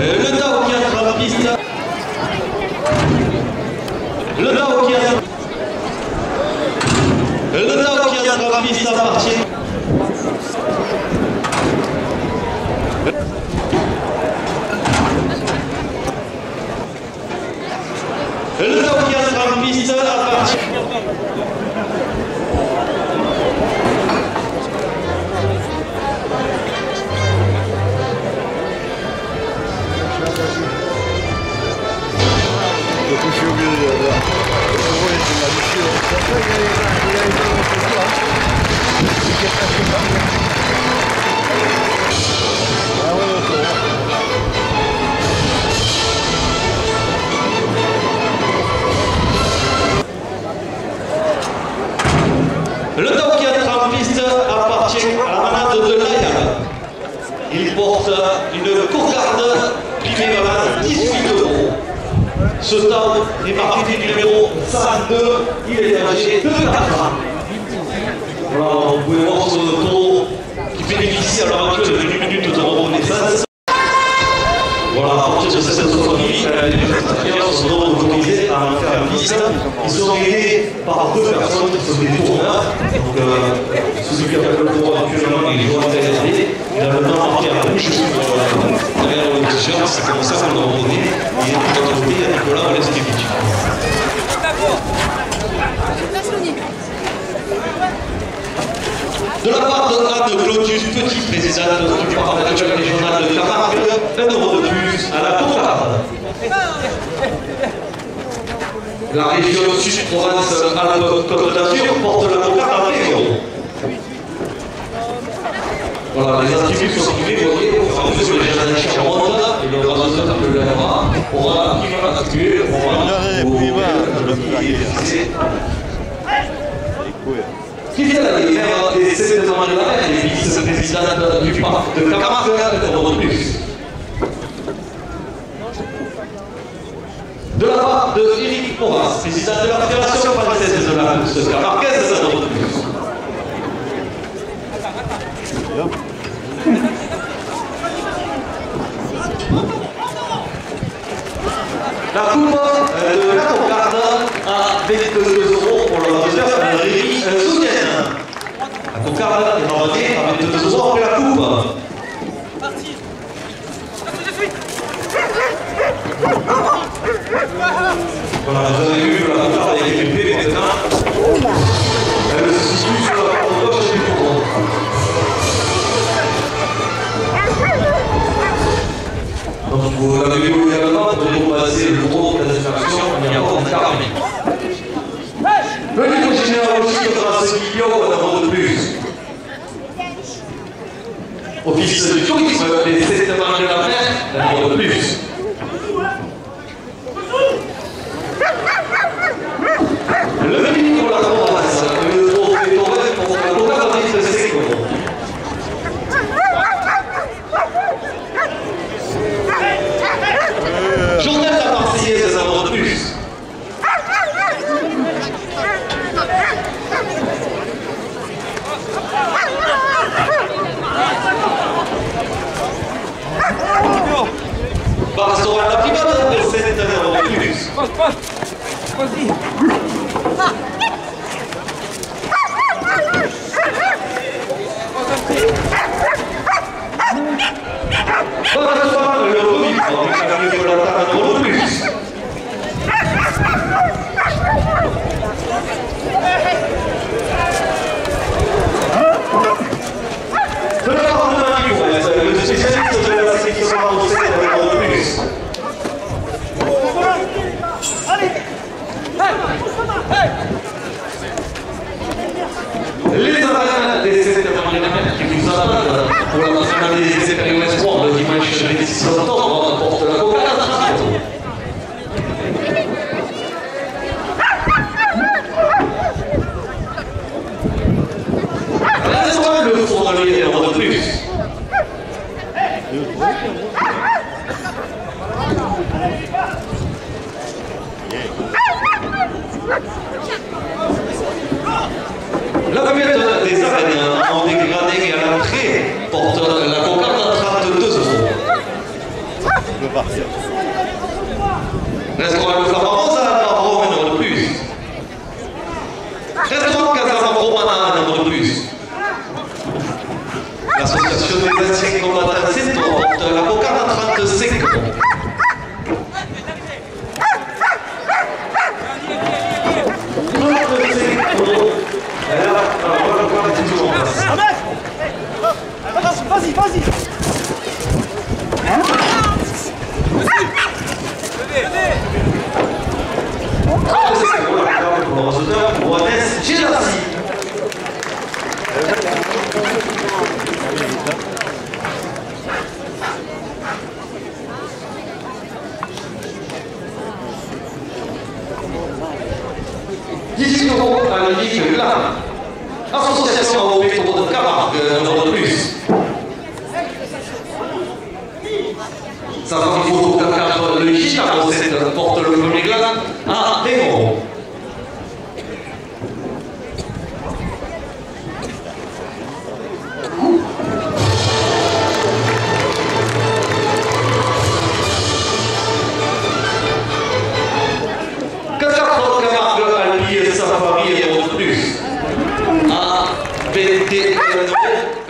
Le Tao qui entre la piste. Le Tao qui entre. Le Tao qui entre la piste appartient. Le Tao qui entre la piste appartient. Le Tao qui entre en piste appartient à la manade de l'Aïa. Il porte une courgarde primée valable 18 €. Ce Tao est marqué du numéro 102, il est âgé de 4 ans. Voilà, vous pouvez voir ce taureau qui bénéficie à l'heure actuelle d'une minute de reconnaissance. Voilà, à partir de cette autonomie, les prestataires seront autorisés à en faire une piste. Ils sont aidés par 2 personnes qui sont des tourneurs. Donc, celui qui appelle le taureau actuellement, il est joueur intéressé. Il a le nom marqué à rouge derrière le t-shirt, c'est comme ça qu'on l'a redonné. Il est tout à côté à Nicolas Oleskevich. De la part de Anne Claudius, petit présidente du parc naturel régional de Camargue, 1 € de plus à la courgarde. La région Sud-Provence-Alpes-Côte d'Azur porte la courgarde à 20 €. Voilà, les attributs sont privés, vous voyez, au fur et à mesure les générations remontent et le raseur de l'Aira aura actué, qui vient d'aller faire des événements de la mer, les vice-présidentes du parc de Camargue, 1 € de plus. De la part de Éric Moras, président de la Fédération française de la course camarguaise, 1 € de plus. La coupe de la courgarde à 22 € pour le réserve Rémi Soudienne. La courgarde est ramenée à 22 € après la coupe. Voilà, vous avez vu, la courgarde est équipée maintenant. Elle se situe sur la porte gauche du tour. Donc vous l'avez vu également, vous allez passer le gros de la distraction, il y a pas de carnet. Le niveau général aussi grâce à Guillaume, 1 € de plus. Office du tourisme, les 7 marches de la mer, 1 € de plus. Le mini pour la Provence, le trophée Torres pour la courgarde de 5 €. Journal de la Marseillaise, 1 € de plus. Pastoral la Private, 7 € de plus. Vas-y. Le Covid, avec la Colata, 1 € de plus. De la part de Marie, le spécialiste de la sélection avancée, 1 € de plus. Les arènes des 7 qui vous attendent pour la nationale des Périodes Espoirs le dimanche 26 octobre porte la courgarde. Le fourneau 1 € de plus. La camionnette des arènes en dégradé à l'entrée porte la courgarde à 32 €. Restaurant Le Flamand, Navarro, un euro de plus. Restaurant Casamance Romana, un euro de plus. L'association des anciens combattants Centro porte la cocarde à 35 euros. Vas-y, vas-y. À la ligue là. Association européenne de Camargue, un euro de plus. Ça va qu'il faut que le Gitano 7 porte le premier glas à 20 euros.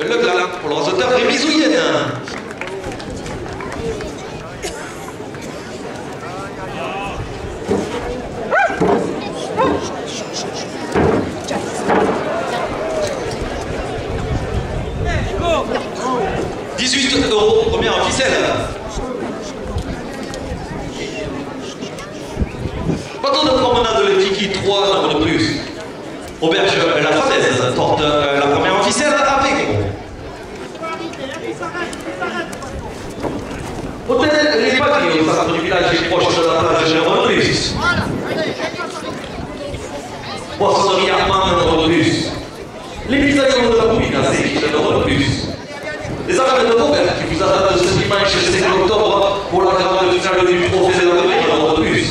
Le glas pour l'orateur rémisouillenne. « 18 €, première en ficelle. Bateau de promenade de Tiki, 3 € de plus. Auberge La Falaise porte la première en ficelle avec. Hôtel Les Patries au centre du village et proche de la plage de plus. Poissonnerie Armand, 1 € de plus. Les pizzaillons de la Bouine à Séville, 1 € de plus. Les armes de Vauvert qui vous attendent ce dimanche 5 octobre pour la grande finale du trophée de la Réveil, 1 € de plus.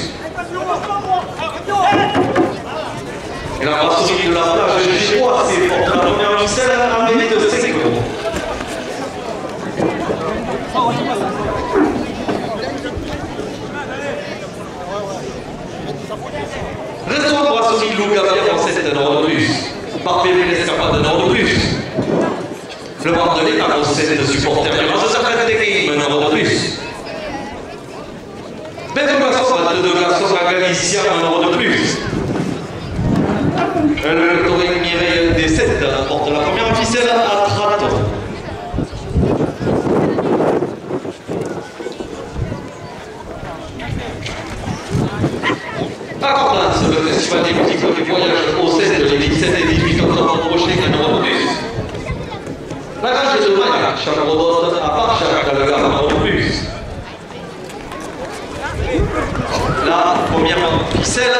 Et la brasserie de la plage de Géois, c'est porte la première ficelle à mérite de 5 €. Restaurant brasserie Loup Gavière en 7 € de plus. Parfait l'escapade 1 € de plus. Le bar de l'État en 7 de supporters du Rase Sacré des Games 1 € de plus. Belle glaçon de glaçons à Galicia 1 € de plus. Le Torrent Mireille des 7 porte la première ficelle à 30 €. À Cordance, le festival des musiques du voyage au 7 les 17 et 18 octobre prochain 1 € de plus. La Grange de Maille, Charles-Rodotte à Parchac, le Gard 1 € de plus. La première ficelle à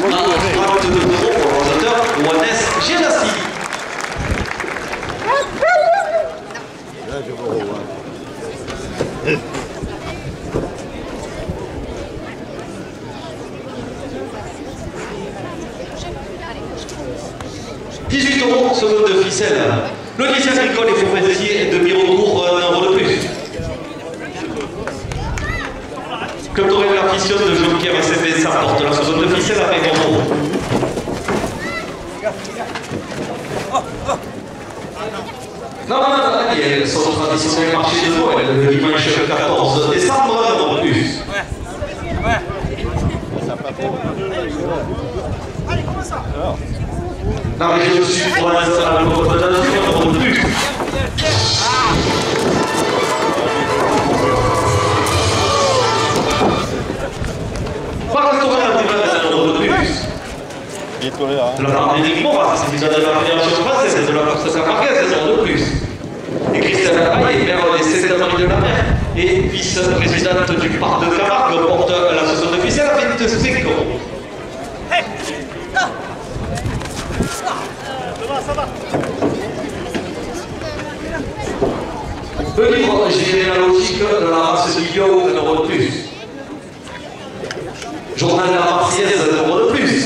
32 € pour l'ordinateur Juanes Gélassi. Là, je vais revoir. 18 € seconde de ficelle. Le lycée agricole et forestier de Mirecourt, 1 € de plus. Club Torrent la fission de Jonquière CP, ça porte la seconde de ficelle avec 1 €. Non, et son traditionnel marché de Noël le dimanche 14 décembre, 1 € de plus. La région sud Provence à la côte d'Azur, 1 € de plus. Par restaurant la Provence, 1 € de plus. De la part d'Éric Moras, président de la Fédération française de la course camarguaise, 1 € de plus. Et Christelle Aïe, maire des 7 Marie de la Mer et vice-présidente du parc de Camargue, porte la saison officielle à 25 €. Ça va. Le livre généalogique de la race du Yo, 1 € de plus. Journal de la Marseillaise, 1 € de plus.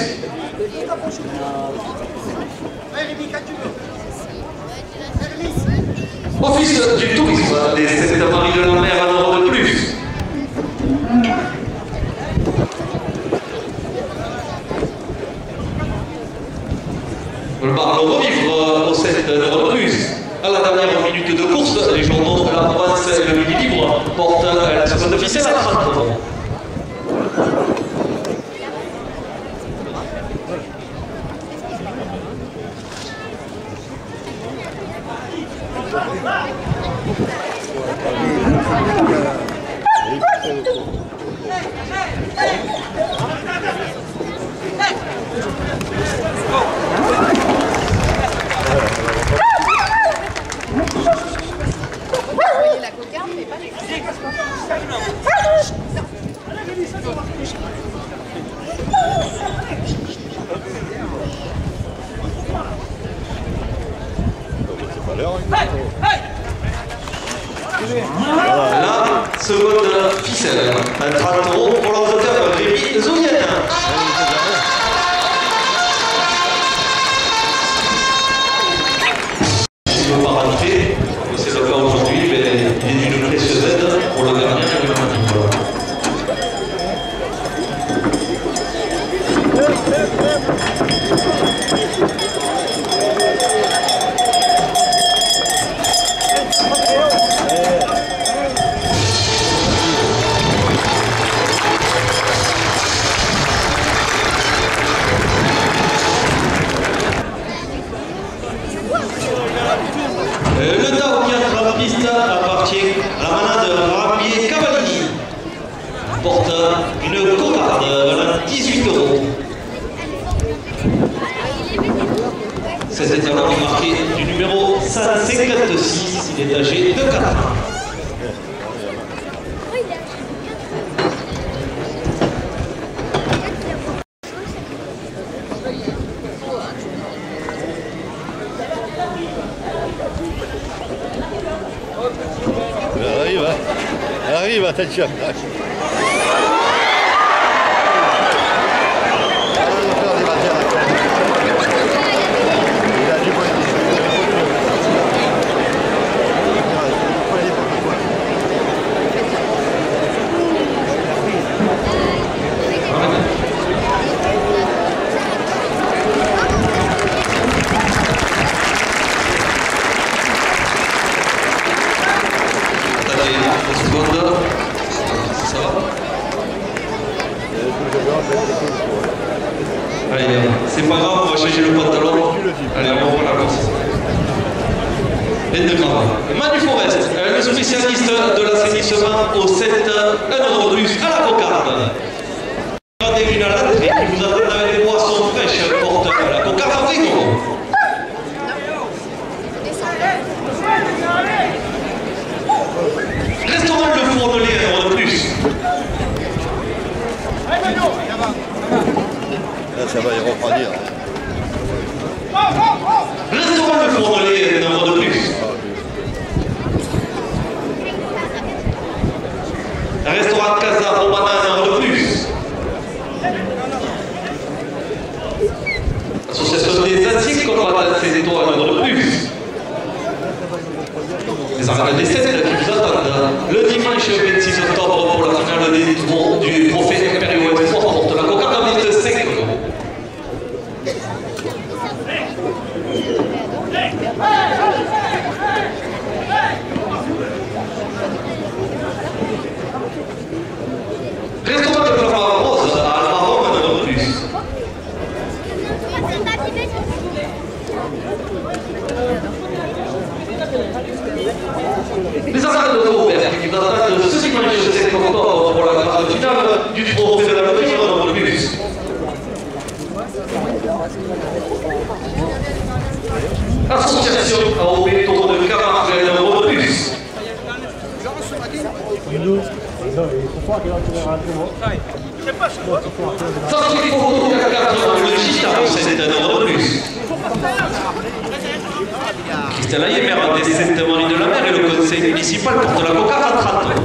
Office du tourisme des 7 Marie de la Mer, 1 € de plus. Le bar revivre au 7 de plus. À la dernière minute de course, les journaux de la province et le midi libre portent la seconde officielle à 30 euros. La cocarde, mais pas les La seconde ficelle, 30 euros pour l'ordinateur Rémi Zounienne. Il ne veut pas rentrer, c'est le cas aujourd'hui, mais il est d'une précieuse aide pour le gardien et le matin. Le Tao qui entre la piste appartient à la manade Rabier Cavallini. Porte une cocarde à 18 euros. Cet étalon est marqué du numéro 156, il est âgé de 4 ans. Arrive, attention. Allez, c'est pas grave, on va changer le pantalon. Allez, on reprend la course. 22 grammes. Manu Forest, le spécialiste de l'assainissement au 7, 1 euro de plus à la cocarde. Regardez une à l'entrée qui vous attend avec des boissons fraîches, porte la cocarde en frigo. Restaurant Le Fournelier, 1 euro de plus. Là, ça va y refroidir. Restaurant Le Fournelier, 1 euro de plus. Restaurant Casa Romana, 1 euro de plus. Association des Assises contre ces étoiles, 1 euro de plus. Les arènes des Cèdres qui vous attendent le dimanche 26 octobre pour la finale du trophée Impériaux Export porte la cocarde à 25 euros. Restaurant de Flamand Rose à Almaron, 1 euro de plus. Les arènes de Robert qui vous attendent ce dimanche 7 octobre pour la grande finale du trophée de la Paris, 1 euro de plus. Association à Obéton de Camargue, 1 euro de plus. Centre Photo de 4 le Gita, c'est 1 euro de plus. Christian Laillé, maire des Saintes-Maries de la Mer et le conseil municipal porte la cocarde à 30 euros.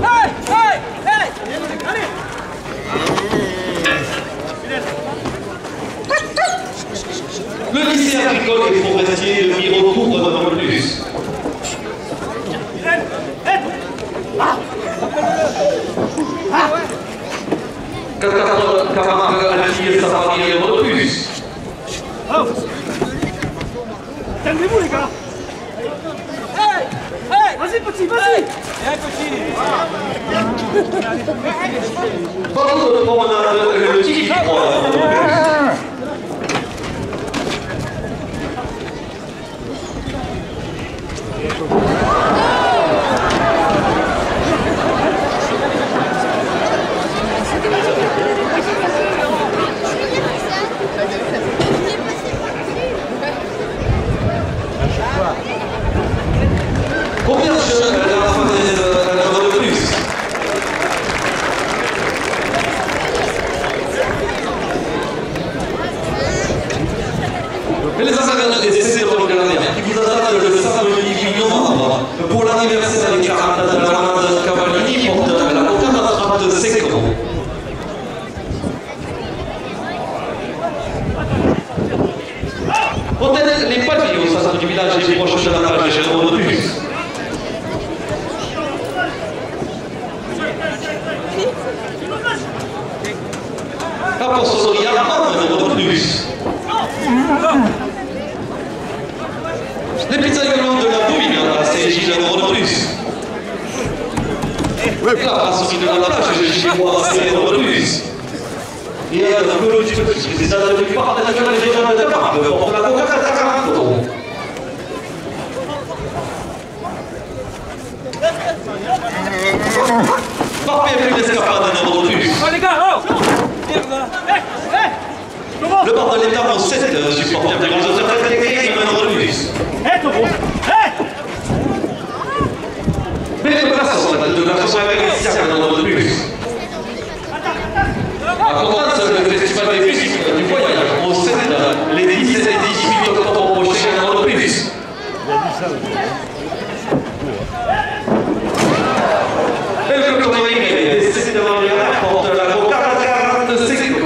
Le lycée agricole et forestier de Mirecourt, 1 euro de plus. Camargue Allier Safari, 1 euro de plus. calmez-vous les gars. Hey, hey, vas-y petit, vas-y. Pendant de promenade, le tigre combien de jeux à la fin de plus? Et les anciens des essais de Bulgarie qui vous attendent le samedi 8 novembre pour l'anniversaire des 40 ans de la Ramada Cavallini porte la cocarde à 35 €. Peut-être les paliers au centre du village et proches de la plage de plus. Apostoli Armand de plus. Les pizzaïolos de la Bouvine à CJ de plus. La brasserie de la plage chez moi c'est de plus. Il y a un peu de des adultes qui partent de la région de Tamargue pour la coca à 40 €. Parfait plus d'escapade de plus. Oh les gars, oh. Le bord de l'État pour 7 supporters des grands auteurs techniques et maintenant de plus. Hé Taureau, hé. Mais de la façon avec les cercles de plus. À commence le festival des musiques du voyage au 7 les 17 et 18 octobre prochains dans le plus. Et le cotoring des 7 devant les rats porte la cocarde à 45 €.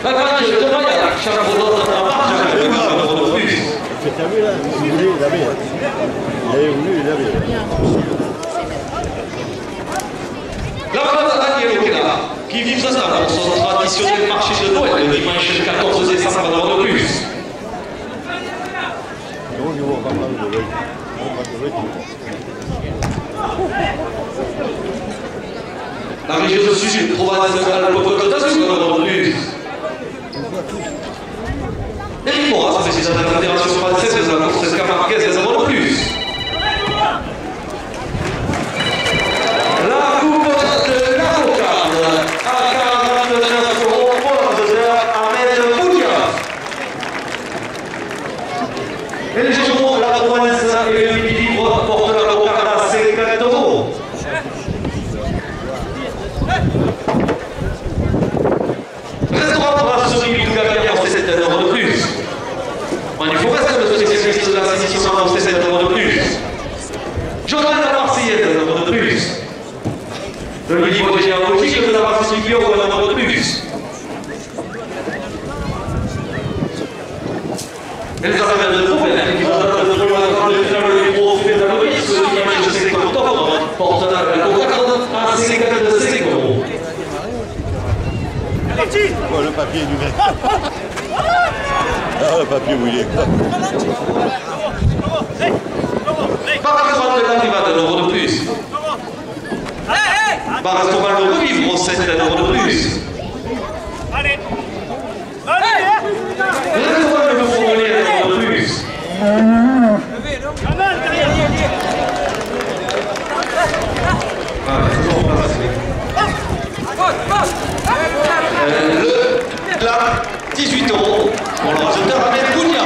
La vache de Maya, chapeau d'autre en marche, de plus. Tu as vu là, il voulait, il avait. Il avait voulu, il avait. La Ramada qui vit ça pour son traditionnel marché de Noël le dimanche 14 décembre dans le plus. Non, il va pas mal de l'œil. La région de Sud, Provence, Alpes-Côte d'Azur dans le plus. Éric Moras, président de la Fédération française de la course camarguaise dans le plus. La coupe de la cocarde à 49 € de Ahmed Boudia. Et les journaux, la Provence et le Midi portent la cocarde à 50 €. Restaurant brasserie Bulgarie pour 7 € de plus. Il faut rester le spécialiste de la sédition pour 7 € de plus. Journal de la Marseillaise, 1 € de plus. Le livre géologique de la brasserie Bio, 1 € de plus. Et les affaires de Trouvel, qui vont attendre de voir le final des gros pédagogistes, le dimanche 5 octobre, portent la cocarde à 55 €. Oh, le papier du mec. Ah, le papier où il est. Par exemple, de la 1 € de plus. Par restaurant de revivre, 7 € de plus. Allez. Allez. Restaurant de fournier, 1 € de plus. Pas mal derrière. Le plat, 18 € pour le résultat Ahmed Boudia.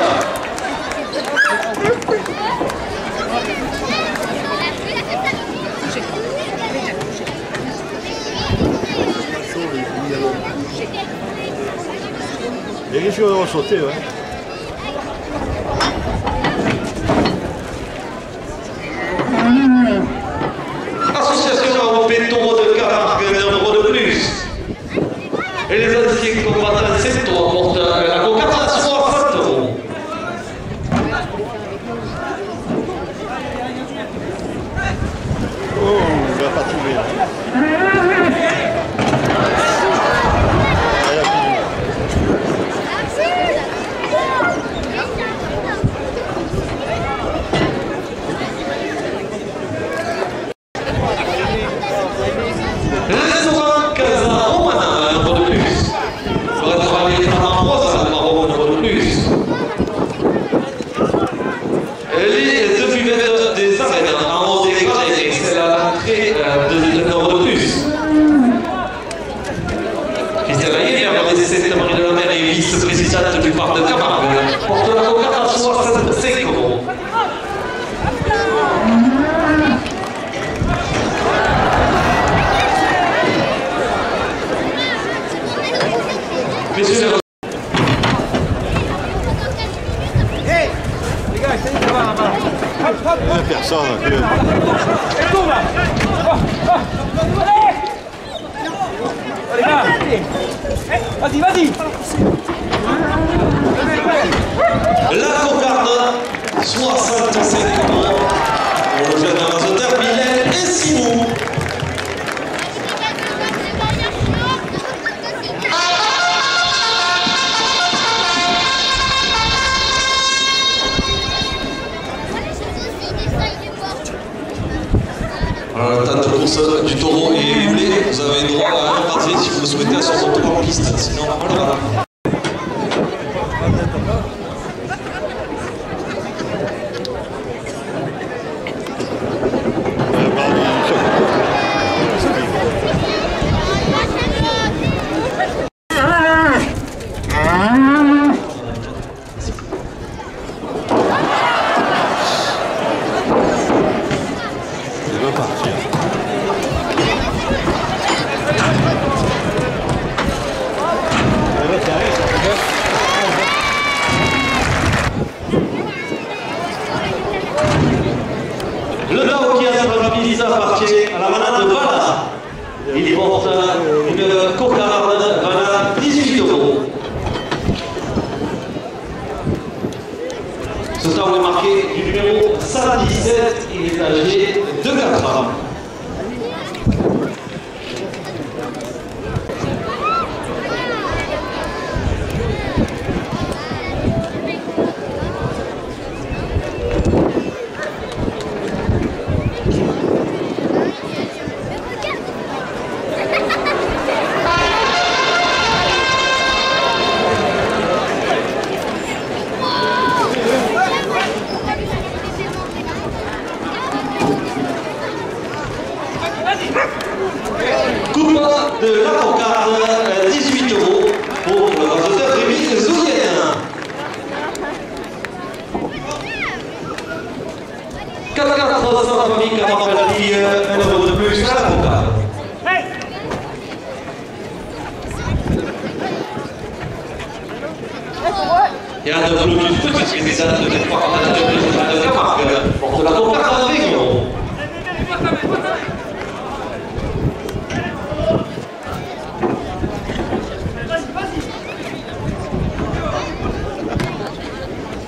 Les risques de sauter, ouais. Association européenne taureau de Camargue, 1 € de plus. Et les anciens combattants 7 € portent la cocarde à 60 €. Oh, il va pas trouver. marqué d'un euro de plus. Christian Ayer, vice-présidente de Marie de la Mer et vice-présidente du parc de Camargue, porte la cocarde à 65 euros. Messieurs les Il n'y a personne. Vas-y, vas-y. la cocarde, 65 euros pour le jeune amateur Bilal et Simon. La tente de course du taureau est éboulée, vous avez droit à un parti si vous le souhaitez à son retour en piste, sinon voilà. Le Dao qui a rapidité appartient à la manade de Vala. Il porte une cocarde Vala 18 euros. Ce temps est marqué du numéro 117, il est âgé de 4 ans. Coupe de la cocarde, 18 euros pour le raseteur Rémi Zoulien. 4 familles qui rappellent 1 euro de plus à la cocarde. Il y a un de plus petit qui est déjà de Camargue pour la cocarde à Réunion.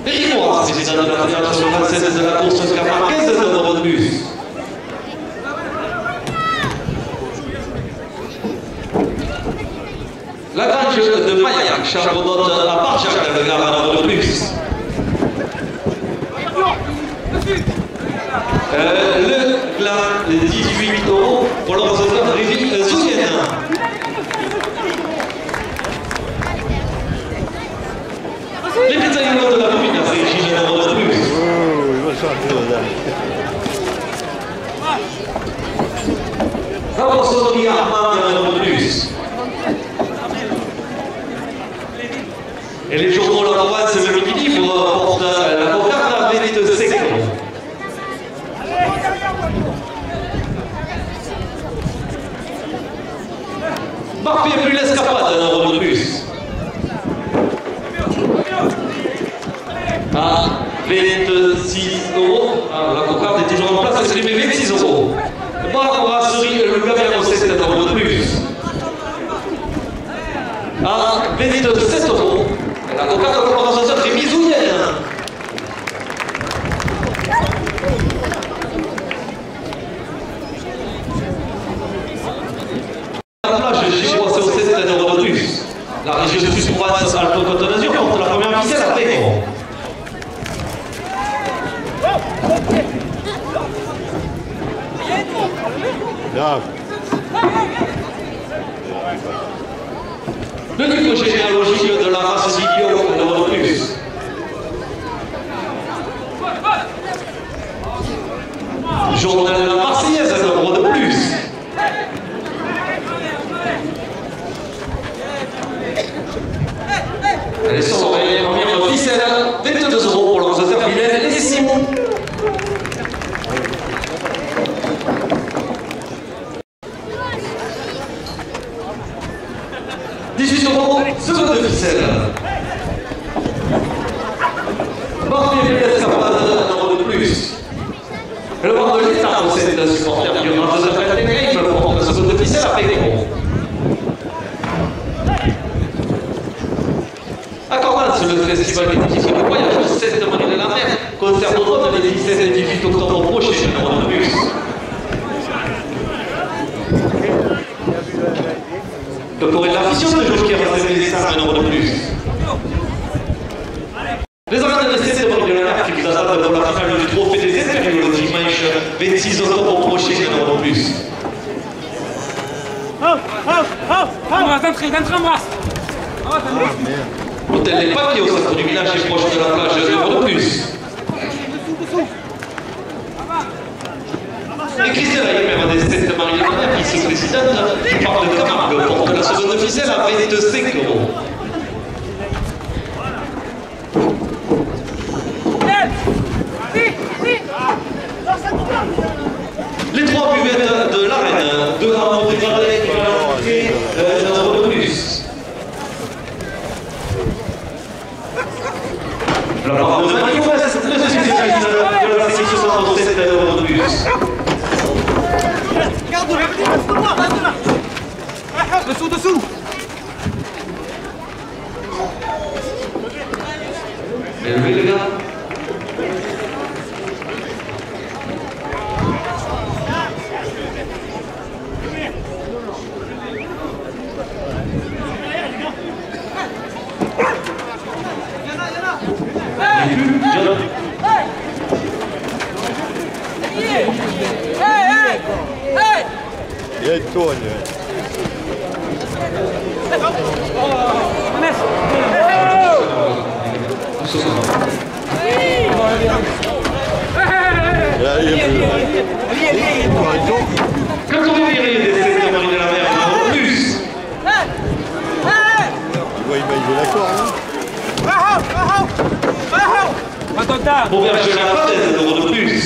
Périmois, président de la Fédération française de la course camarguaise, 1 euro de plus. La grange de Maillac, charbonnote à Barjac, le gare 1 euro de plus. Le gland, 18 euros pour le raseteur Rémi Zoulien. Les pétailles de la commune à Fréjil, 1 euro de plus. La poissonnerie Armand, 1 euro de plus. Et les journaux La Provence et le Midi Libre portent la cocarde à Bénite Seco. Marpé plus l'escapade, 1 euro de plus. À 26 euros, la cocarde est toujours en place, elle est 26 euros. Bar brasserie le Gaviano, c'est 1 euro de plus. À 27 euros, la cocarde pour le raseteur Rémi Zoulien. La plage de Girois, c'est 1 euro de plus. La région de Suisse-Provence, Alpes-Côte d'Azur porte la première ficelle à Pégon. Le livre généalogique de la race Silio, 1 euro de plus. Journal de la Marseillaise, 1 euro de plus. 18 euros, seconde de ficelle. Martin Escapade, un euro de plus. Le bord de l'État possède un supporter du Rhin de Zappel il me porte la seconde de ficelle avec des gros. À Cormans, le festival d'édition de voyage du 7 de Marie de la Mer concerne au drone les 17 et 18 octobre prochains, un euro de plus. Le Corée de la Fission de Joker a fait des stars, un euro de plus. Les organes de 7 de Marie de la Mer qui vous attendent pour la finale du trophée des interviews le dimanche 26 octobre prochain, un euro de plus. L'hôtel Les Papiers au centre du village est proche de la plage, un euro de plus. Et Christelle Ayemer des 7 de Marie de la Mer, vice-présidente, qui parle de Camargue, porte la seconde ficelle à 25 euros. Les 3 buvettes de l'arène, 2 armes dégradées et 1 euro de plus. La part de Manu West, le spécialiste de la série 67, 1 euro de plus. Dessous. Levez les gars. Il y a une tourne. Quand on est viré des 7 de Marie de la Mer, un euro de plus. Tu vois, il m'a joué la corde. Auberge de la Falaise, 1 euro de plus.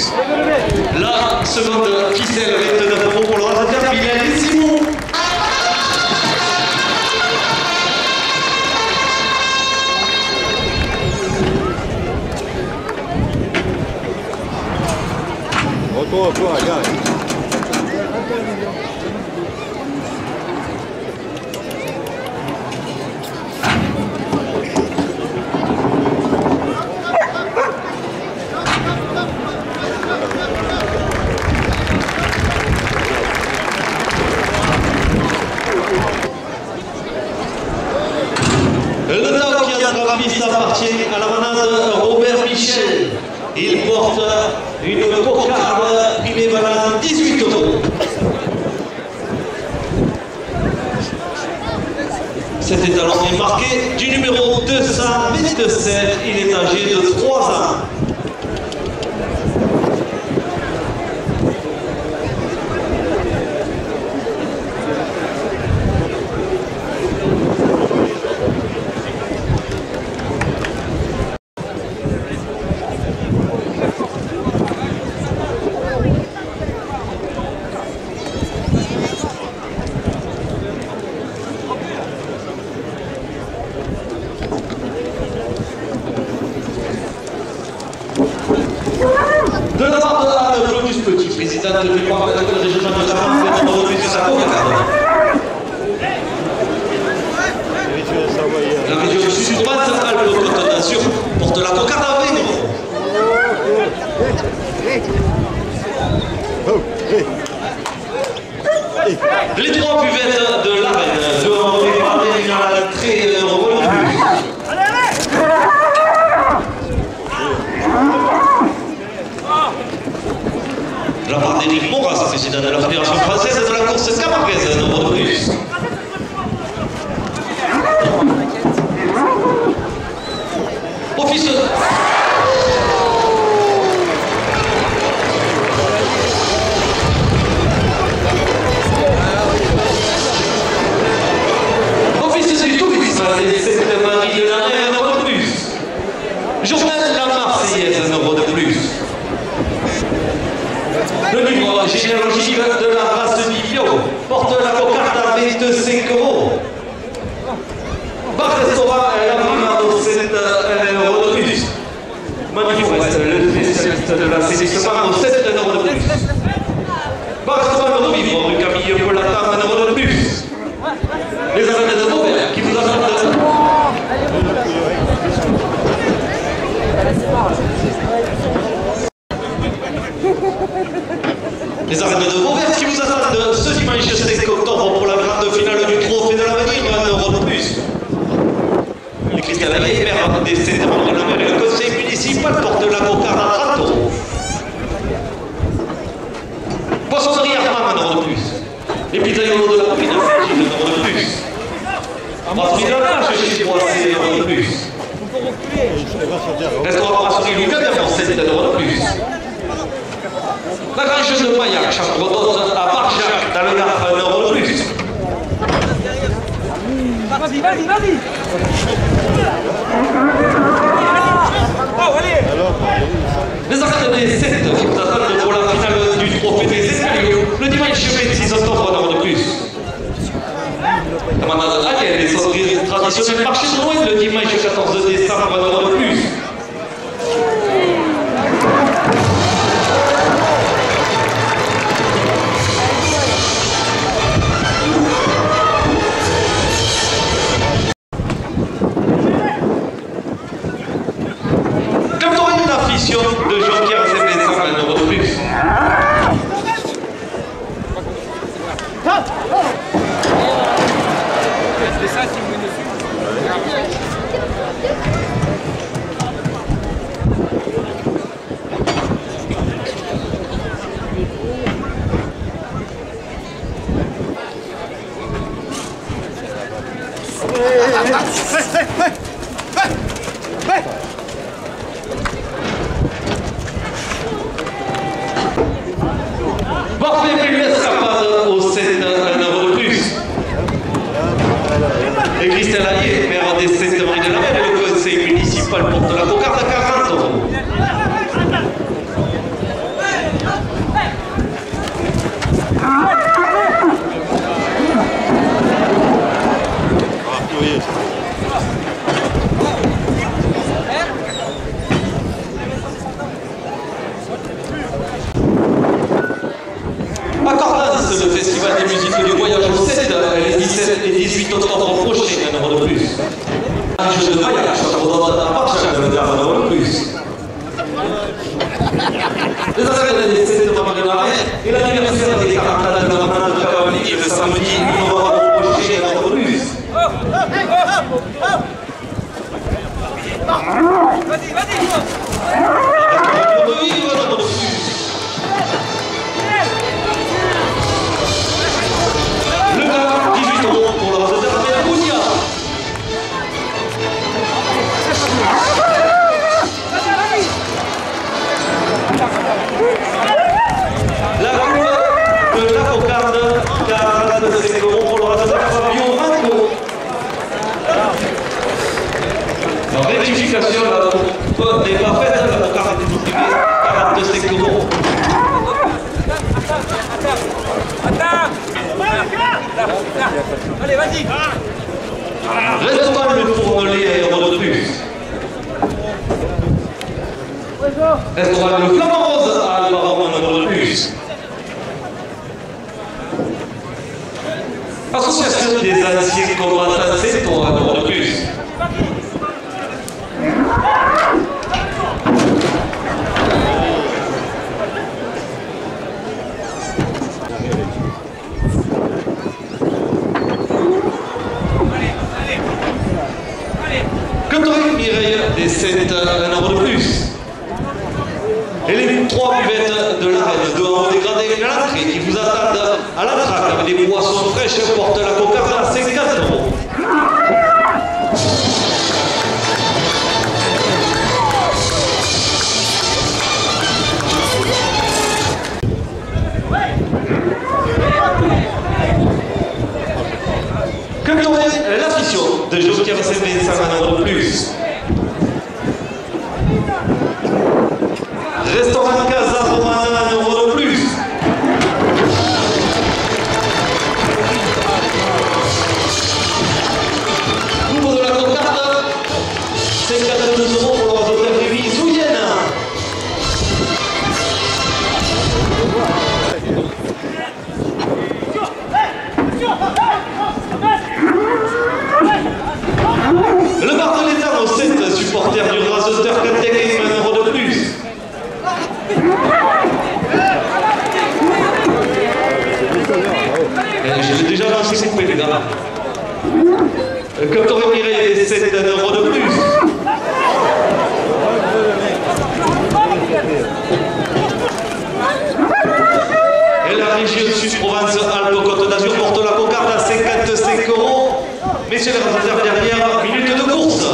La seconde ficelle, 29 euros pour le rasateur, Bilal et Simon. Retourne un peu, regarde. Le temps qui a graviste appartient à la manade Robert Michel. Il porte une cocarde primée valable 18 euros. Cet étalon est marqué du numéro 227. Il est âgé de 3 ans. De la part de Anne Claudius Petit, présidente du parc régional de Tarente, on refuse de sa cocarde. La région Sud-Provence-Alpes-Côte d'Azur porte la cocarde à 20 euros. Les 3 buvettes de l'arène, 2 euros dégradés à l'entrée, 1 euro de plus. De la part d'Éric Moras, président de la Fédération française de la course camarguaise, 1 euro de plus. Office. Office du tourisme, les 7 Marie de la Mer, 1 euro de plus. Journal La Marseillaise, 1 euro de plus. Le livre généalogique de la race Nibio porte la cocarde à 25 euros. Bar restaurant La Primado, c'est 1 euro de plus. Manu Forest, le spécialiste de l'assainissement, 7 euros de plus. Bar restaurant de Vivre, rue Camille Paulata, 1 euro de plus. Les arènes de Vauvert qui vous attendent. Les arènes de Vauvert qui vous attendent ce dimanche 5 octobre pour la grande finale du Trophée de l'Avenir, 1 euro de plus. Les cristalleries, maire des 7 membres de la mairie, le conseil municipal porte la cocarde à 30 euros. Poissonnerie Armand, 1 euro de plus. Les pizzaiolos de la Prix de Fidji, 1 euro de plus. Brasserie de la Plage chez moi, c'est 1 euro de plus. Restaurant Brasserie Lucas, 7 euros de plus. La grange de Maillac, chambre d'hôte à Barjac, dans le Gard, 1 euro de plus. Vas-y, vas-y, vas-y. Oh, allez. Les arènes des 7 qui vous attendent pour la finale du Trophée des Escaliers, le dimanche 26 octobre, 1 euro de plus. Les sonneries traditionnelles marché de Noël, le dimanche 14 décembre, 1 euro de plus. De Jean-Pierre Zébézan, 1 euro de plus. C'est ça qui me dessus. Parfait, mais l'escapade au 7, 1 euro de plus. Et Christelle Allier, maire des 7 Marie de la Mer, et le conseil municipal porte la cocarde à 40 euros. Accordance, le festival des musiques du voyage au 7, les 17 et 18 octobre prochains, 1 euro de plus. Ange de Maillac, chambre d'hôte à Barjac, 1 euro de plus. Les arènes des 7 de Marie de la Mer et l'anniversaire des 40 ans de la Manade de Cavalier le samedi 1 novembre prochain, 1 euro de plus. Vas-y, vas-y. Le gars, 18 euros pour le réservé à Bounia. La couleur de la cocarde, 45 euros pour le réservé à Fabio Ranco. La rectification, la n'est pas faite, la cocarde est distribuée, 45 euros. Attends. Allez, vas-y. Restaurant le Fournelier, 1 euro de plus. Restaurant le Flamand Rose à Albaron, 1 euro de plus. Association des anciens combattants, c'est 1 euro de plus. Mireille des 7, 1 euro de plus. Et les 3 buvettes de l'arène de haut dégradé à l'entrée qui vous attendent à la traque avec des boissons fraîches portent la cocarde à 50 euros. Comme l'affition de Jean-Pierre Zébézan, 1 euro de plus. Restaurant Casa Romana, 1 euro de plus. s'il vous plaît, les gars. Comme t'aurais miré 7 € de plus. Et la région Sud Provence-Alpes-Côte d'Azur porte la cocarde à 55 €. Messieurs les représentants, dernière minute de course.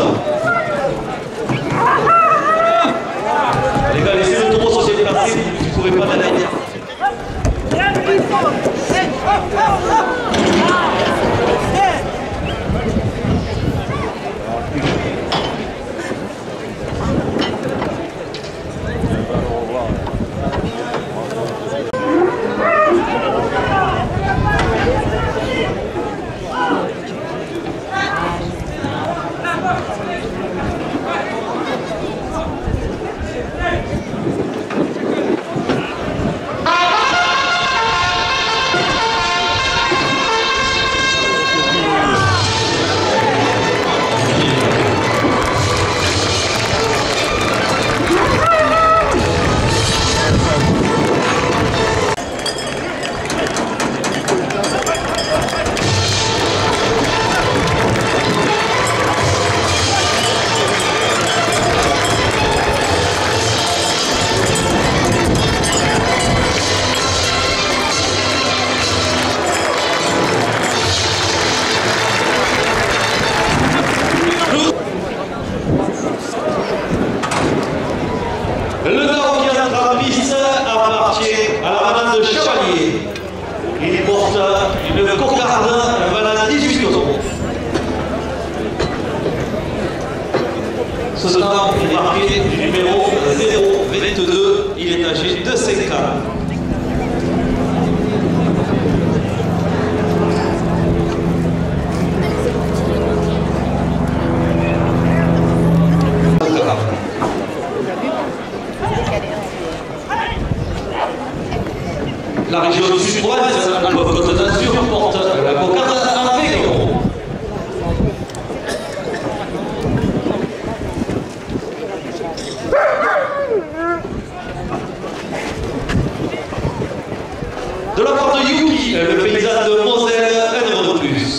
Les gars, laissez le taureau se déplacer, vous ne pouvez pas l'analyser. Le taureau qui entre en piste appartient à la madame de Chevalier. Il porte une cocarde valant 18 €. Ce temps est marqué du numéro 022. Il est âgé de 5 ans. La région du Sud-Ouest, Côte d'Azur, porte la cocarde à 20 €. De la part de Yuki, le paysan de Moselle, 1 € de plus.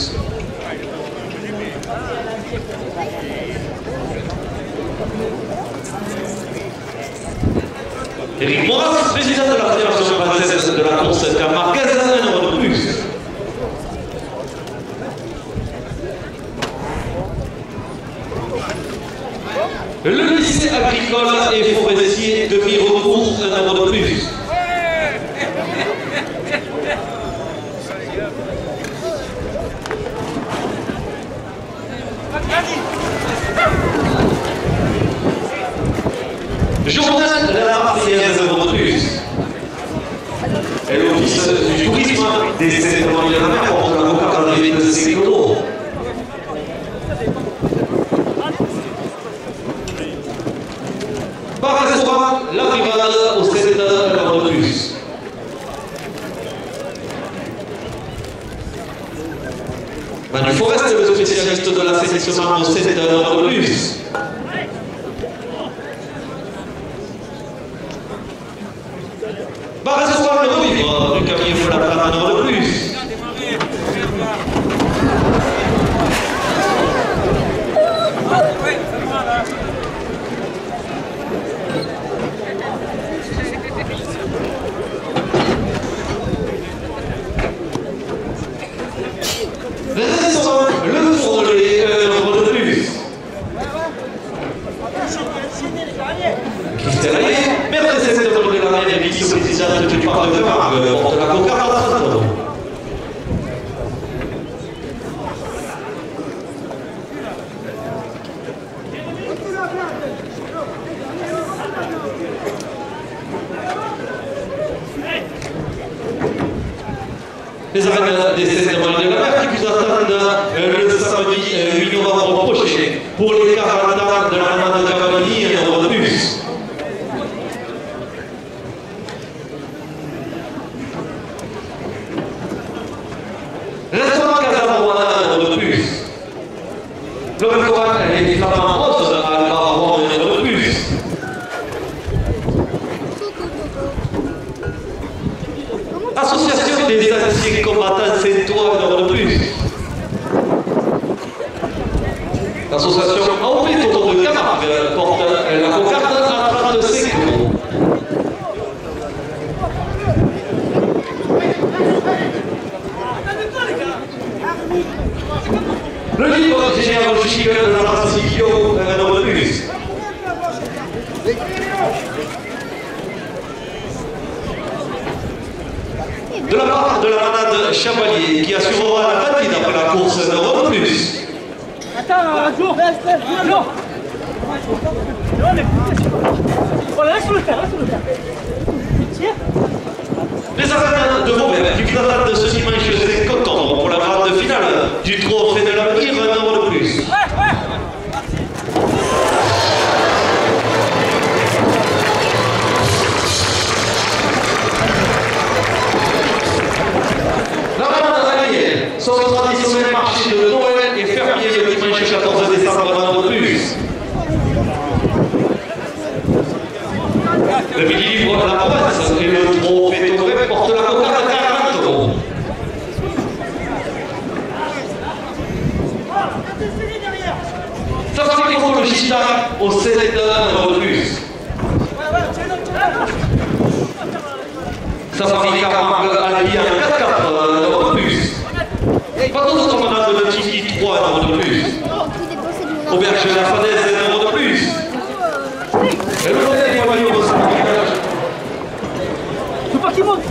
Eric Moras, président de la Fédération française de la course camarguaise, 1 € de plus. Le lycée agricole et forestier de Mirecourt, 1 € de plus. Journal de la Marseillaise, 1 € de plus. Et l'office du tourisme des 7 mois de la mer porte la cocarde à 25 €. Par restaurant, la brigade au 7 € de plus. Manu Forest, le spécialiste de l'assainissement au 7 € de plus. Par restaurant, le revivre du camion de la plane, 1 € de plus. Restaurant, le four de lait, 1 € de plus. Christelle Allais, maire de cette de la mer et vice-présidente du parc de Camargue, porte la cocarde à 30 €. Les arènes des 7 mois de la mer qui vous attendent le samedi 8 novembre prochain pour les 40 ans de la Mande de Cavani, 1 € de plus. Restaurant Casamora, 1 € de plus. Le restaurant Les Flamands Roses à Albaron, 1 € de plus. Association des anciens combattants Saint-Ouen, 1 € de plus. Le livre généalogique de la race Silvio, 1 euro de plus. De la part de la manade Chevalier qui assurera la bataille après la course, 1 euro de plus. Attends, Joe, non. Voilà, reste sur le terre, Tire. Les arènes de Vauvert qui présentent de ce dimanche 5 octobre pour la grande finale du trophée de l'avenir, 1 euro de plus. La manade Ariel, son traditionnel marché de Noël et fermier le dimanche 14 décembre, 1 euro de plus. Le mini-livre de la province et le trophée Tauré porte la cocarde à 40 euros. Safari Logista au CD de 1 euro de plus. Safari Camargue Albi en 4x4, 1 euro de plus. Pas d'autres promenades de Tiki, 3 euros de plus. Auberge de la Fadaise, 1 euro de plus. Et le hôtel Poignon au centre du village. Faut pas qu'il monte.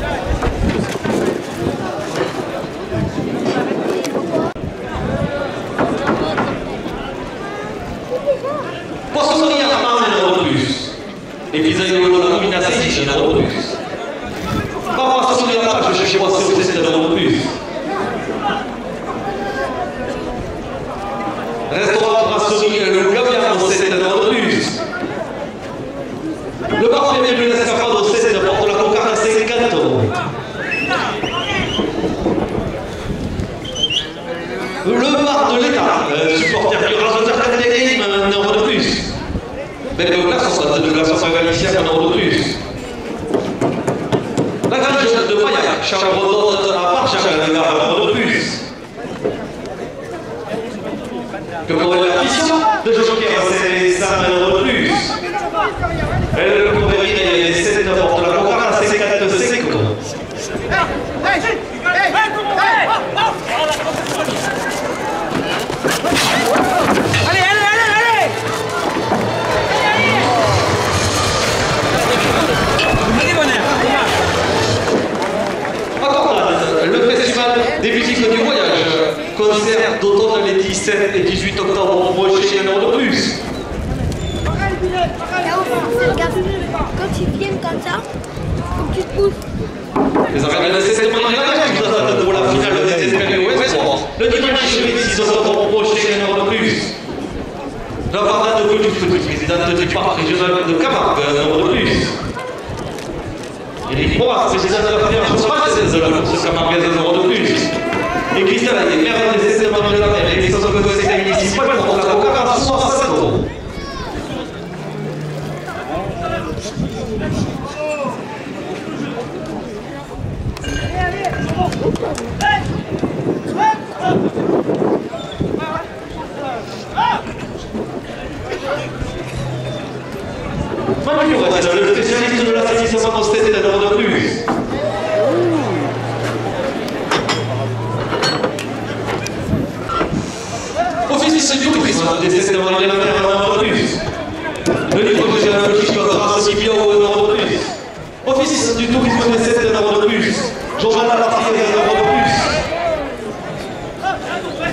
Poissonnerie Armand, 1 euro de plus. Et pizzaïolo de la Combinacie, 1 euro de plus. Pas poissonnerie à la page chez Poisson, c'est 1 euro de plus. Restaurant brasserie Le Gaviard, c'est 1 euro de plus. Le bar fermé de l'Escapade au 7 porte la cocarde à 50 euros. Le bar de l'État, supporter du rasoteur Catégorie, 1 euro de plus. Belle glace, de glace en Galicien, 1 euro de plus. La grange de Paillac, Charles Rodot à Parchak, 1 euro de plus. Que pour la mission de Joker, c'est 1 euro de plus. Et le couvrier des 7 porte la cocarde à 55 euros. Le festival des musiques du voyage, concert d'automne les 17 et 18 octobre prochain, 1 euro de plus. Quand tu filmes comme ça, faut que tu te pousses. Les arènes de cette manière qui nous attendent pour la finale des Espagnols Espoir. Le dimanche 26 octobre prochain, 1 euro de plus. La Bardane de Coduc, présidente du parc régional de Camargue, 1 euro de plus. Éric Boras, président de la Fédération française de la course camarguaise, 1 euro de plus. Et Christelle Ayer, maire des Estéments de la mer et les conseils municipaux pour la cocarde à 60 euros. Manu Reste, le spécialiste de l'assainissement au stade, 1 euro de plus. Office du tourisme des Estéments de la mer, 1 euro de plus. Le livre généalogique de la race Silvio, 1 euro de plus. Office du tourisme des 7, 1 euro de plus. Journal à la prière, 1 euro de plus.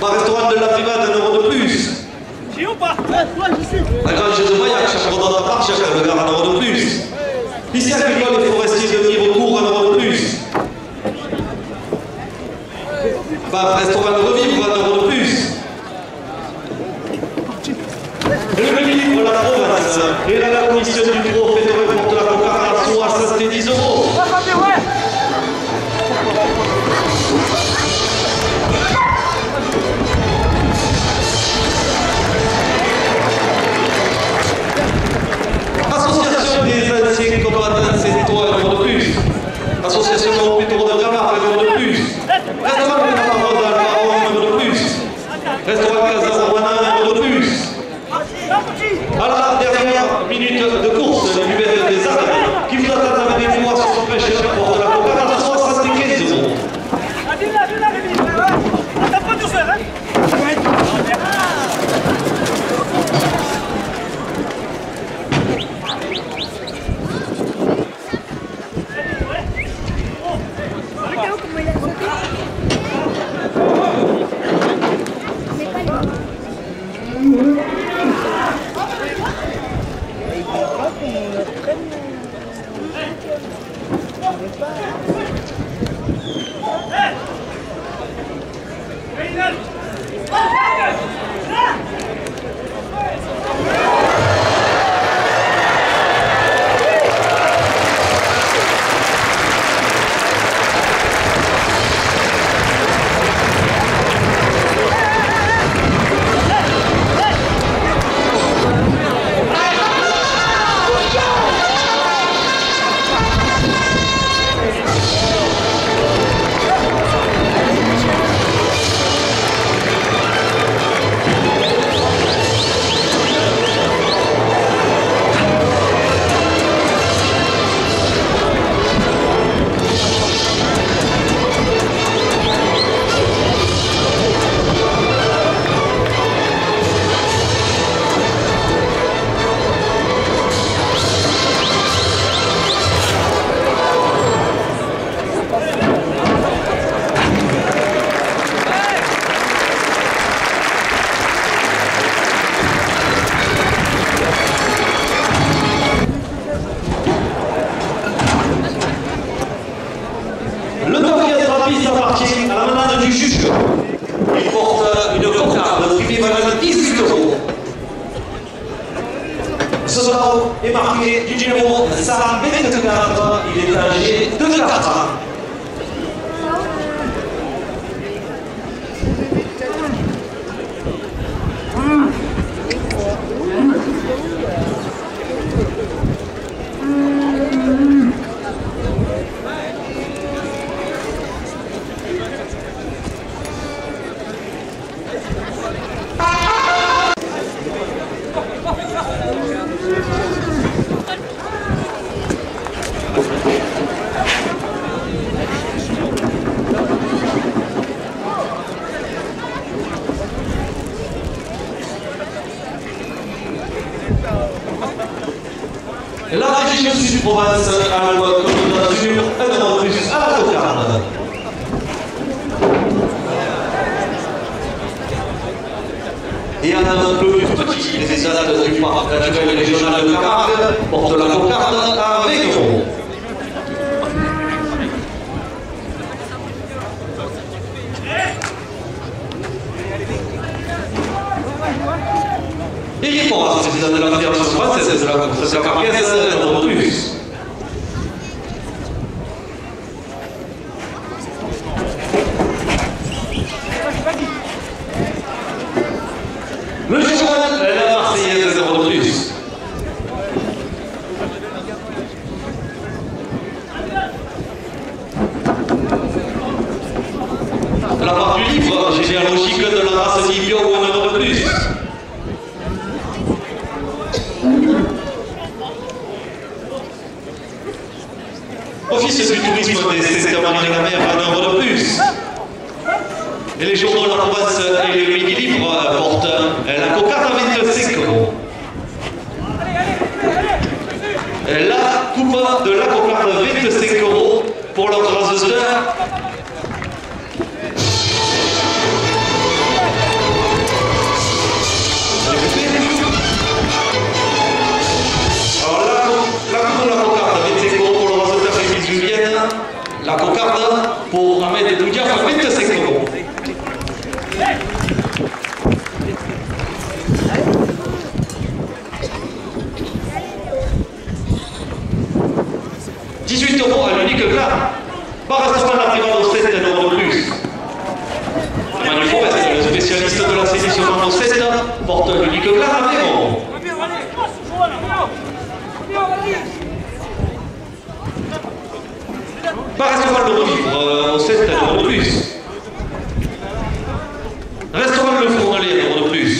Bar restaurant de la private, 1 euro de plus. J'ai ou pas? Ouais, j'y suis. La grange de Maillac, chaque rodant à part, chaque regard, 1 euro de plus. Ici, accueillant les forestiers de Mirecourt, 1 euro de plus. Bar restaurant de Revivre, 1 euro de plus. Le livre La Province et la commission du trophée de porte la cocarde à 70 euros. Association des anciens combattants, c'est 3 euros de plus. Association européenne de Camargue, 1 euro de plus. Restaurant de Camargue, 1 euro de plus. Restaurant Casablanca, 1 euro de plus. À la dernière minute de course, les buvette des arènes qui vous attendent avec des mois sur son pêche porte la cocarde à 75 euros. Attends pas tout seul, hein? est marqué du numéro 124, il est âgé de 4 ans. La région sud-province a une candidature un an de plus à la cocarde. Et un peu plus petit, les étades du parc naturel régional de Camargue portent la cocarde à Végron. Eric Moras, président de la Fédération française de la course camarguaise, un an de plus. Monsieur Joël, la Marseillaise, 0 de plus. La part du livre généalogique de la race Livio, 1 de plus. Office du tourisme des Sainte-Marie-la-Mer, un nombre de plus. Et les journaux de la province et les mini-livres portent la cocarde à 25 euros. La coupe de la cocarde à 25 euros pour l'organisateur. La cocarde pour Ahmed Doudiaf à 25 euros. « 18 euros à l'unique plat. Par restaurant l'arrivant au 7 euros de plus. Manu Forest, le spécialiste de l'assaisonnement au 7, porte l'unique plat à 20 euros. Par restaurant le livre au 7 euros de plus. Restaurant le four aller 1 euro de plus.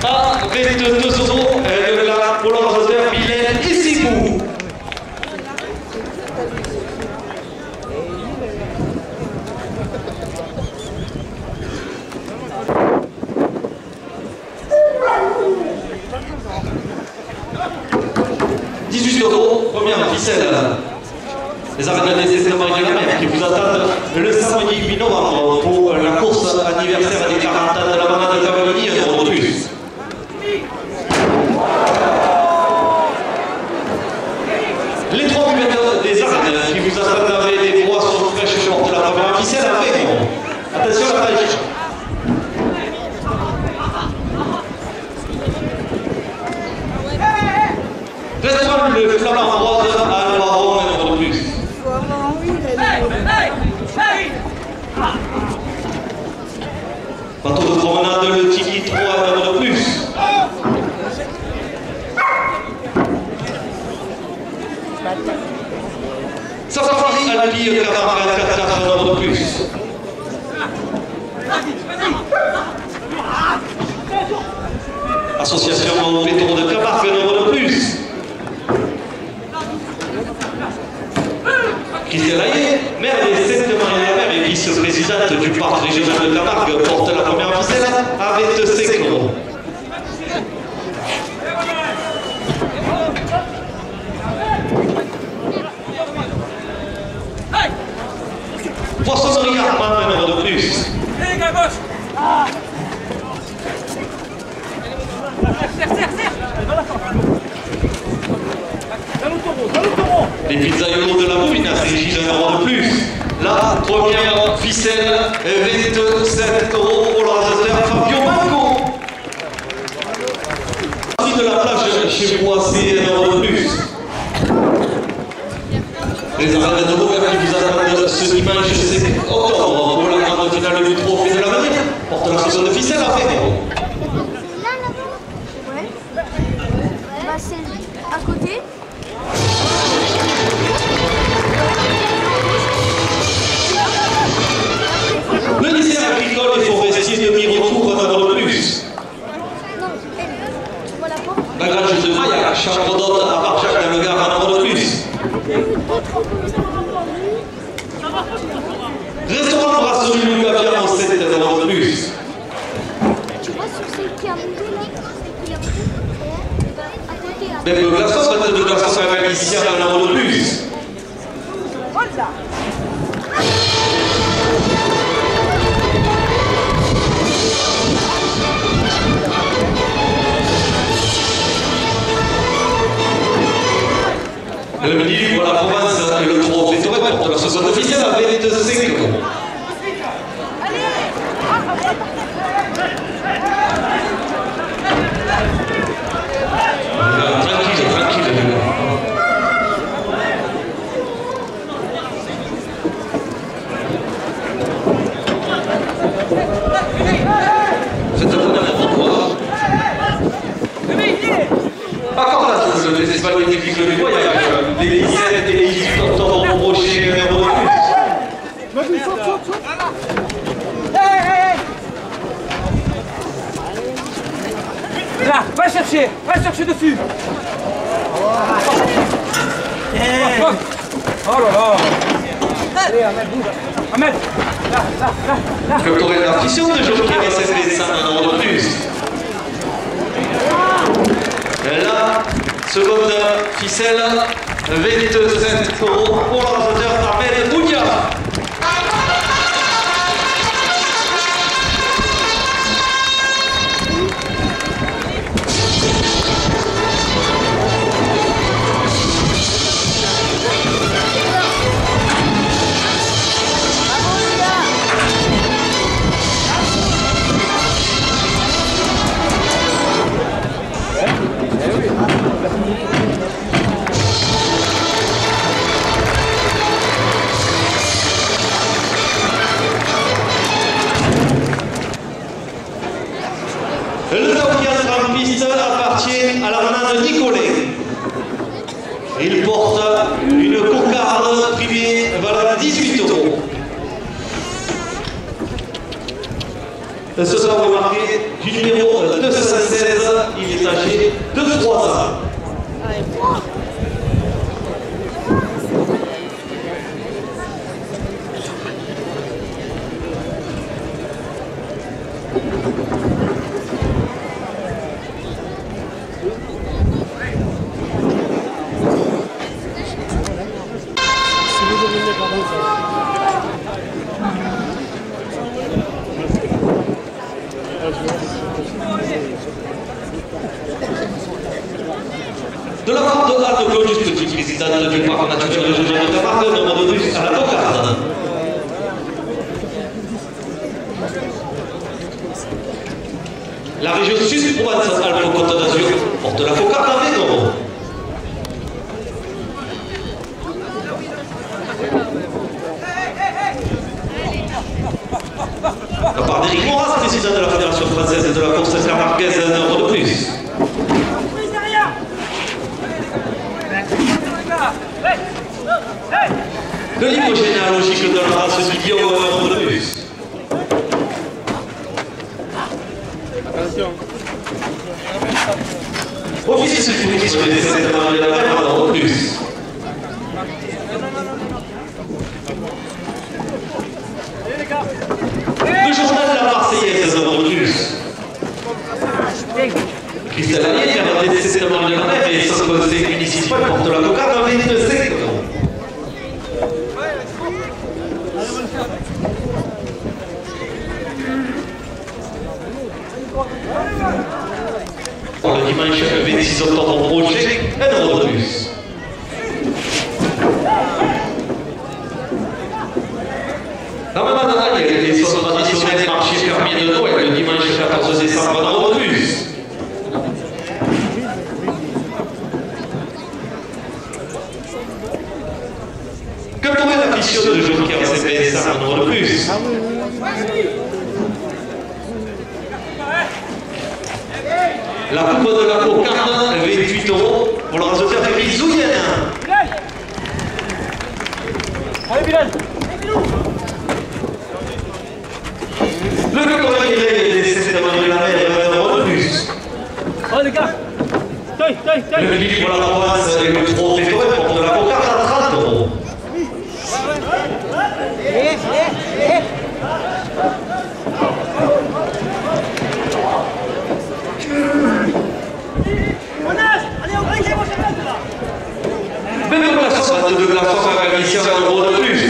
À 22 euros pour l'organisateur Mylène et Sigou. Première ficelle. Les arènes des Sainte-Marie-la-Mer qui vous attendent le samedi 8 novembre pour la course anniversaire des 40 ans de la Manade de Cavallini, un euro de plus. Les 3 buvettes des arènes qui vous attendent avec des boissons fraîches portent la première ficelle à Végron. Attention à la page. Restaurant le flamand rose à le baron, un euro de plus. Bateau de promenade, le Tiki 3, un euro de plus. Safari Alpi Camargue à 4, un euro de plus. Association Pétro de Camargue, un euro de plus. Christian Laillé, maire des Sainte-Marie-la-Mer et vice-présidente du parc régional de Camargue, porte la première ficelle à 25 euros. Poissonnerie Armand, un euro de plus. Serre. Les pizzaiolos de la Bouvina s'érigent d'un euro de plus. La première ficelle est 27 € pour l'organisateur Fabio Manco. De la plage chez moi, c'est un euro de plus. Les arènes de Beauvert qui vous attendent ce dimanche 5 octobre pour la grande finale du trophée de la Marine. Porte la seconde ficelle à Véro. Ouais. Bah, c'est à côté. Le lycée agricole et forestier de mi-retour d'un euro de plus. Non, tu vois la porte? La grange de Maya, chambre d'hôte à Barjac dans le Gard, un euro de plus. Restaurant Brasserie du Caviar en 7 € de plus. Tu vois sur celle qui a monté là? Celle qui a monté à côté là. Même le glaçon, peut-être le glaçon avec ici un euro de plus. Voilà. Le midi pour la province et le trophée de Ré porte la seconde officielle à 25 €. Tranquille, tranquille. C'est un problème pourquoi? Encore là, les Espagnols qui piquent le voyage. Les 17 et les 18 octobre au Rocher, un euro de plus. Là, va chercher dessus. Oh là là. Allez, Ahmed, bouge. Ahmed, là. Le tour de partition de jockey SFB 100, un euro de plus. Et là, seconde ficelle, 27 € pour l'organisateur Ahmed Boudia. Le orchestre en piste appartient à l'armada de Nicolet. Il porte une cocarde privée valable 18 €. Ce sera remarqué du numéro 216, il est âgé de 3 ans. De la part de Anne Claude, qui présidente du parc naturel régional de Camargue, demande plus à la cocarde. La région sud Provence-Alpes-Côte d'Azur porte la cocarde à 20 €. La part d'Éric Moras, président de la Fédération française de la course intermarquaise, 1 € de plus. Le livre généalogique de la race du Lion, 1 € de plus. Attention. Office du tourisme des 7 ans de la mer, 1 € de plus. Le journal de la Marseillaise, 1 € de plus. Christelle Allier, maire des 7 ans de la mer et son conseil municipal porte la cocarde à 25 €. Pour le dimanche 26 octobre au Rocher, 1 € de plus. La coupe de la cocarde, 28 € pour le rasoteur Rémi Zouyen. Allez, Bilal. Le cavalier des 7 de la mer, 20 € de plus. Oh, les gars. Le livre pour la province et le trophée pour de la cocarde à 30 €. Même glaçon, 22 glaçons, ça va ici 1 € de plus.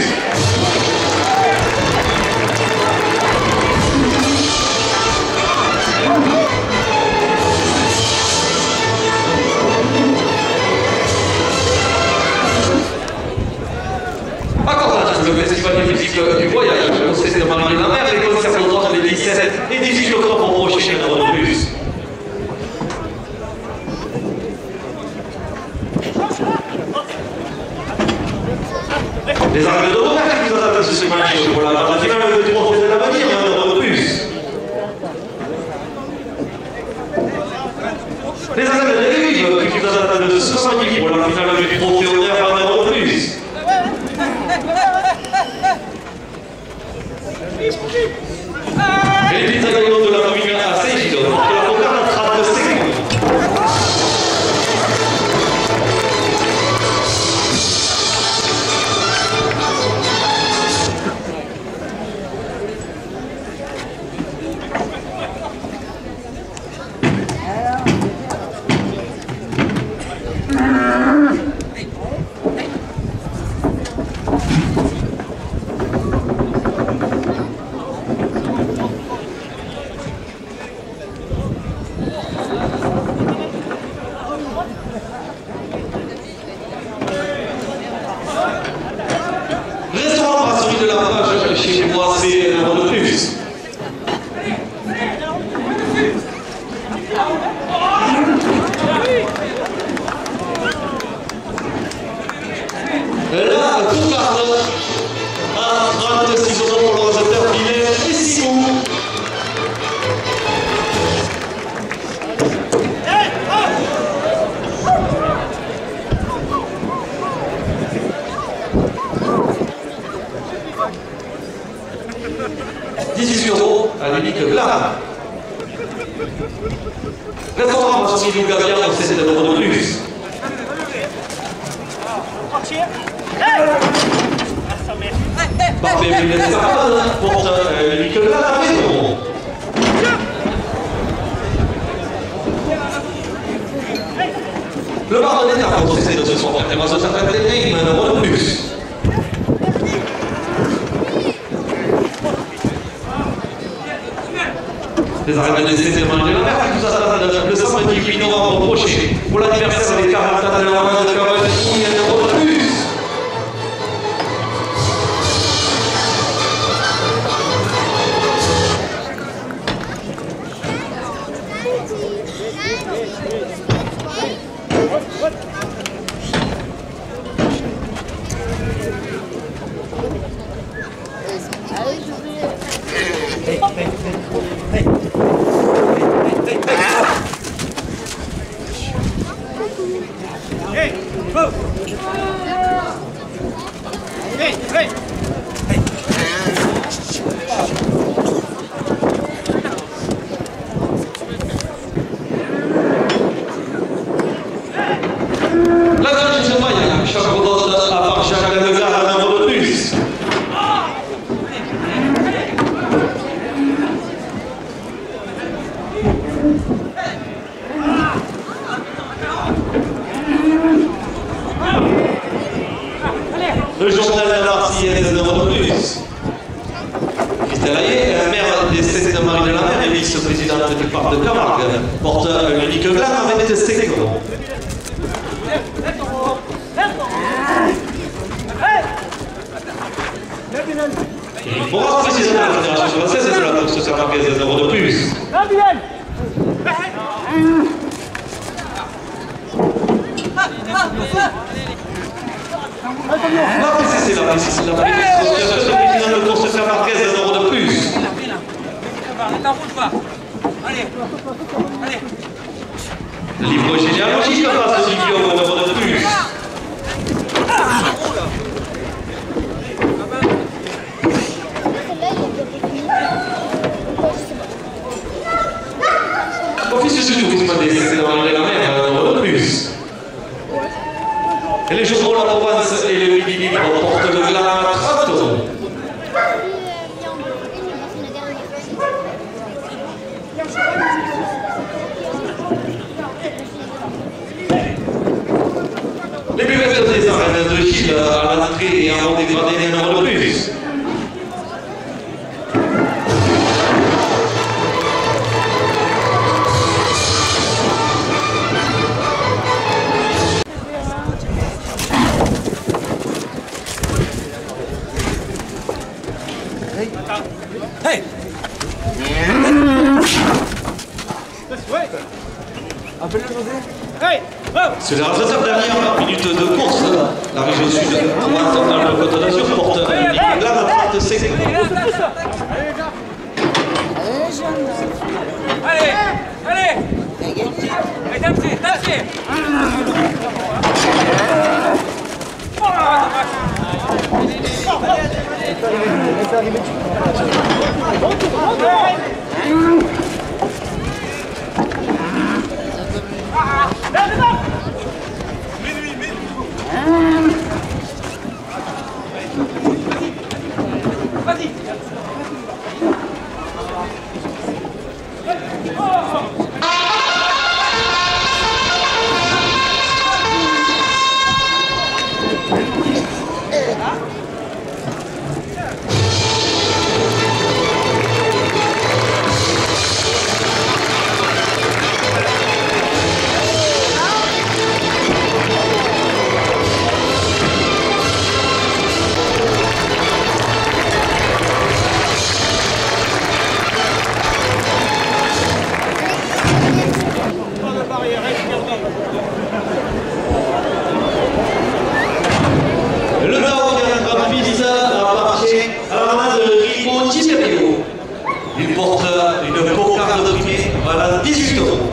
Le festival de musique du voyage, le concert de Marie-la-Mer, les concerts d'automne les 17 et 18 octobre prochain de plus. Les armes de Romain qui nous attendent ce match pour la finale du trophée de l'avenir, 1 € de plus. Les armes de Lévis qui nous attendent de ce samedi pour la finale du trophée honneur, 1 € de plus. Et les petits agneaux de la commune à Saint-Gilles, de la cocarde à 30 secondes. Chez moi, c'est 1 € de plus. La cocarde à 36 € pour le rasoteur Bilal et Simon. À l'unique là. Restaurant Marcel Gavia pour 7 € de plus. Parfait, mais l'escarpade porte l'unique là à 20 €. Le bar de l'État pour 7 € de ce soir, et moi, ça s'appelle 1 € de plus. Les arènes de l'essai de la mer, tout ça le samedi 8 novembre prochain pour l'anniversaire des 40 ans de la main de Cavani, 1 € de plus. Le journal de la Marseillaise, 1 € de plus. Christelle Hayet, maire des 7 de Marie-la-Mer et vice-présidente du parc de Camargue, porte l'unique glace avec 5 €. Pour la précision de la Fédération française, c'est la course sur la 15 € de plus. C'est la précision de la président de course sur la 15 € de plus. Allez, allez. Livre généalogique grâce au Guillaume au nombre de plus. Office de tourisme des dans les mer, un nombre de plus. Et les jours pour la Provence et le Midi Libre portent le glas 30 euros. Les buvettes des arènes de Gilles à l'entrée et avant dégradé un nombre de plus. Hey! Hey! Sur la réserve dernière minute de course, la région sud droite dans le Côte d'Azur porte un ligne là à 35. Allez! Allez! Allez, tape-y! Vas-y! Le Nord qui a un grand fils appartient à la main de Rico Tiberio. Il porte une cocarde primée à 18 euros.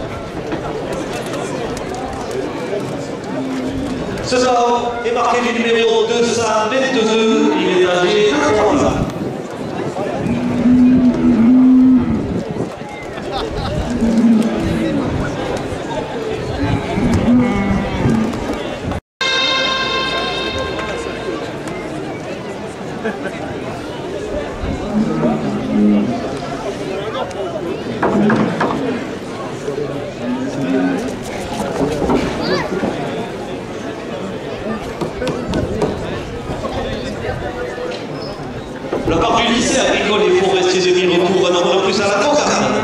Ce sort est marqué du numéro 222, il est âgé de 3 ans. La part du lycée agricole et forestier de Nîmes recouvre un nombre plus à la cocarde.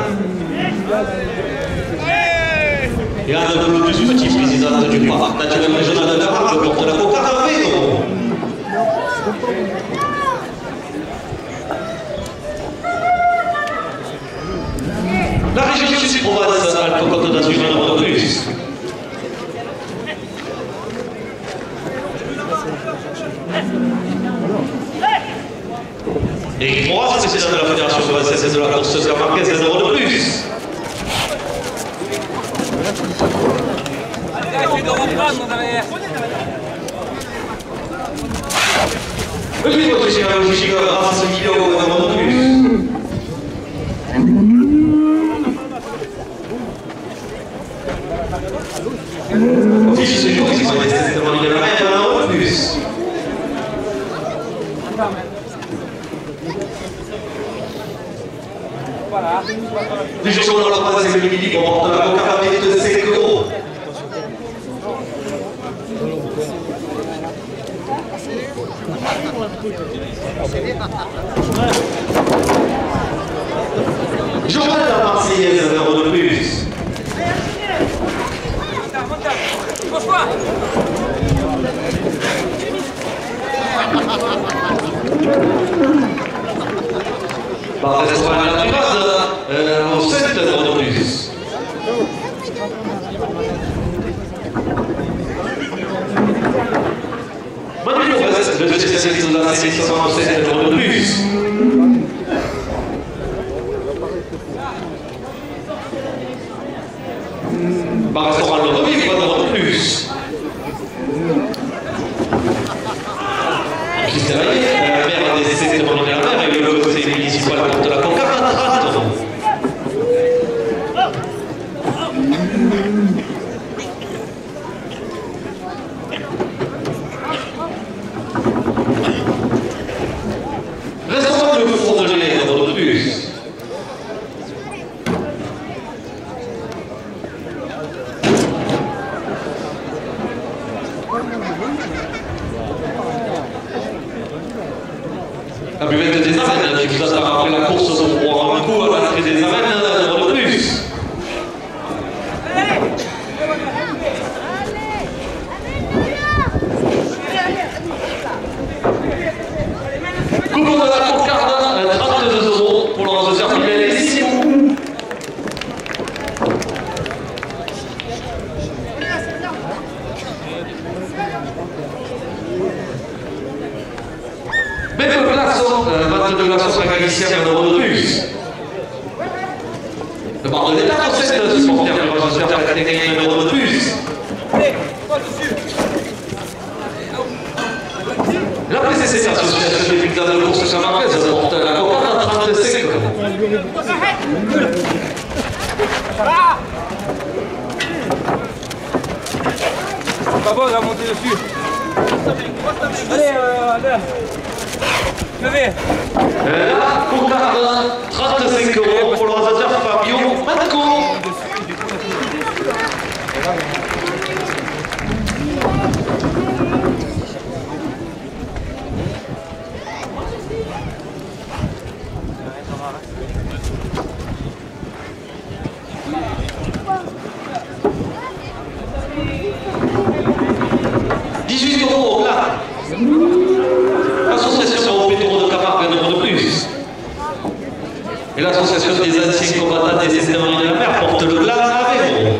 Et un peu plus petit président du parc naturel régional de la Marque porte la cocarde à 20 euros. La région Sud-Provence Alpes-Côte d'Azur un nombre de plus. Et Moras, président de la Fédération française de la course camarguaise, un euro de plus. Le livre de généalogique grâce à Guillaume, un euro de plus. Office de tourisme, il y a un euro de plus. Du jour dans la province de Midi, on porte la cocarde de 5 euros. Journal de la Marseillaise, un euro de plus. Par restaurant à la private, au 7 euros de plus. Manu Lourdes, le spécialiste de la sélection au 7 euros de plus. Bah, restaurant le revivre, pas de plus. Christian Maillet, maire des secteurs de la mer et le conseil municipal de la Cocarde à 30 euros. Restaurant le four de lait, de plus. La buvette des arènes qui vous attend après la course pour boire un coup à l'entrée des arènes, de plus. Coupe de la Cocarde, 32 euros pour le reste de service et 6 euros. Même glaçon, 22 glaçons mécaniciens, 1 euro de plus. Le bar de l'État, 7 supporters du reste de service, 1 euro de plus. La PCC, l'association des pizzas de course camarades, porte la Cocarde à 35 euros. Pas bon, on va monter dessus. Allez, allez. Levez. La Cocarde, 35 euros pour le rasateur Fabio Matco. 18 euros là. L'association européenne de Camargue, 1 euro de plus. Et l'association des anciens combattants des essais de la mer porte le glas à 20 euros.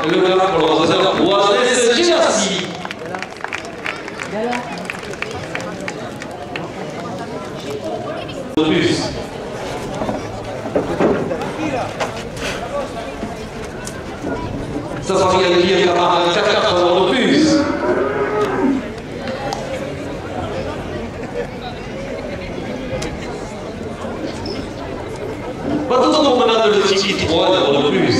Le gars pour le rasateur Oasis Ginassi. Plus. Ça sera qualifié par 4 euros de plus. Pas tout en promenade de ticket 3 euros de plus.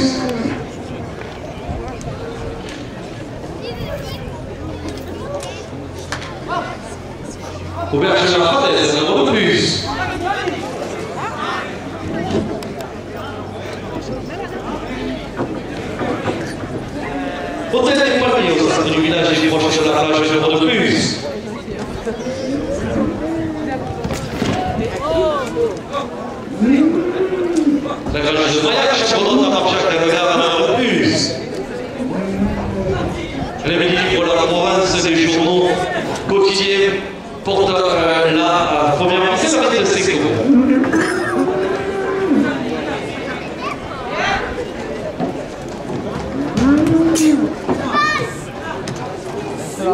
Auberge de la Falaise, 1 euro de plus. Hôtel des Palmiers au centre du village et proche de la plage, 1 euro de plus. La grange de Maillac, Chapeau à Marchac, la gare, 1 euro de plus. Les livres de la province des journaux quotidiens portent la première partie, la 25 euros.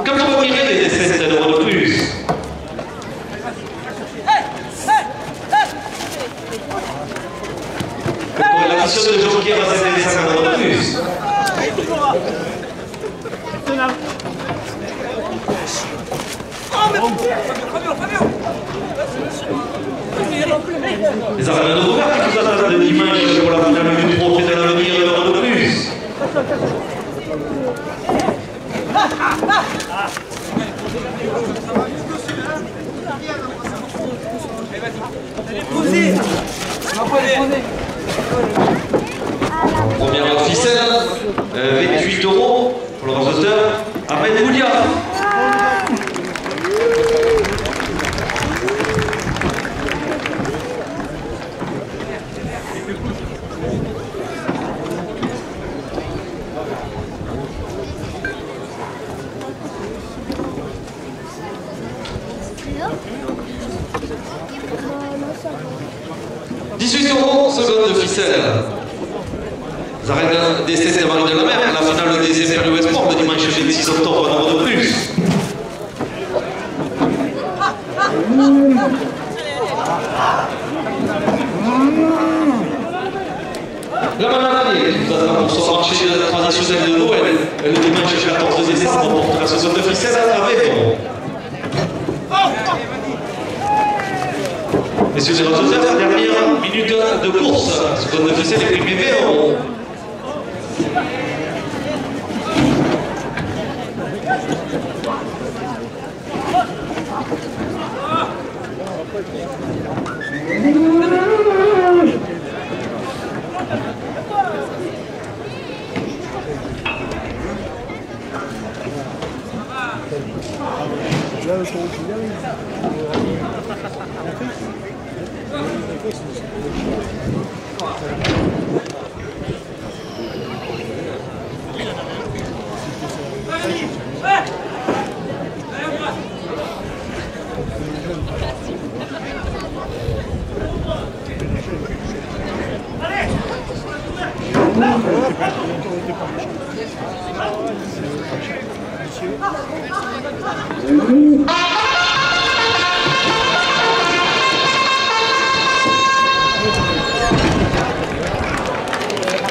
Comme vous voyez, les 7 euros de plus. Pour la mission de jockey, va s'aider 5 euros de plus. Les arènes de Cocarde qui vous attendent le dimanche pour la finale du Trophée de l'avenir, 1 euro de plus. Première ficelle, 28 euros pour le rasateur, Ahmed Boulia. 18 €, seconde de ficelle. Zarek d'essai de Marie de la Mer, la finale des Impériaux Espoirs le dimanche 26 octobre, un euro de plus. La Mananani, qui nous attend pour son marché traditionnel de Noël, le dimanche 14 décembre, porte la seconde de ficelle à Véron. Messieurs et dames, dernière minute de course, seconde de ficelle et primé Véron.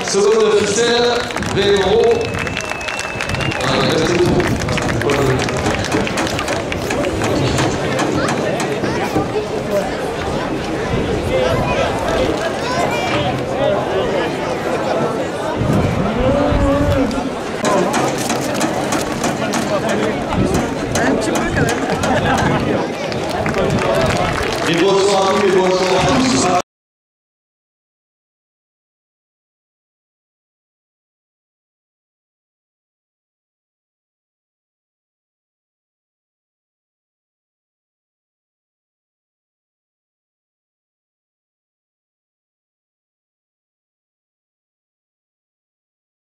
Seconde ficelle, Véron.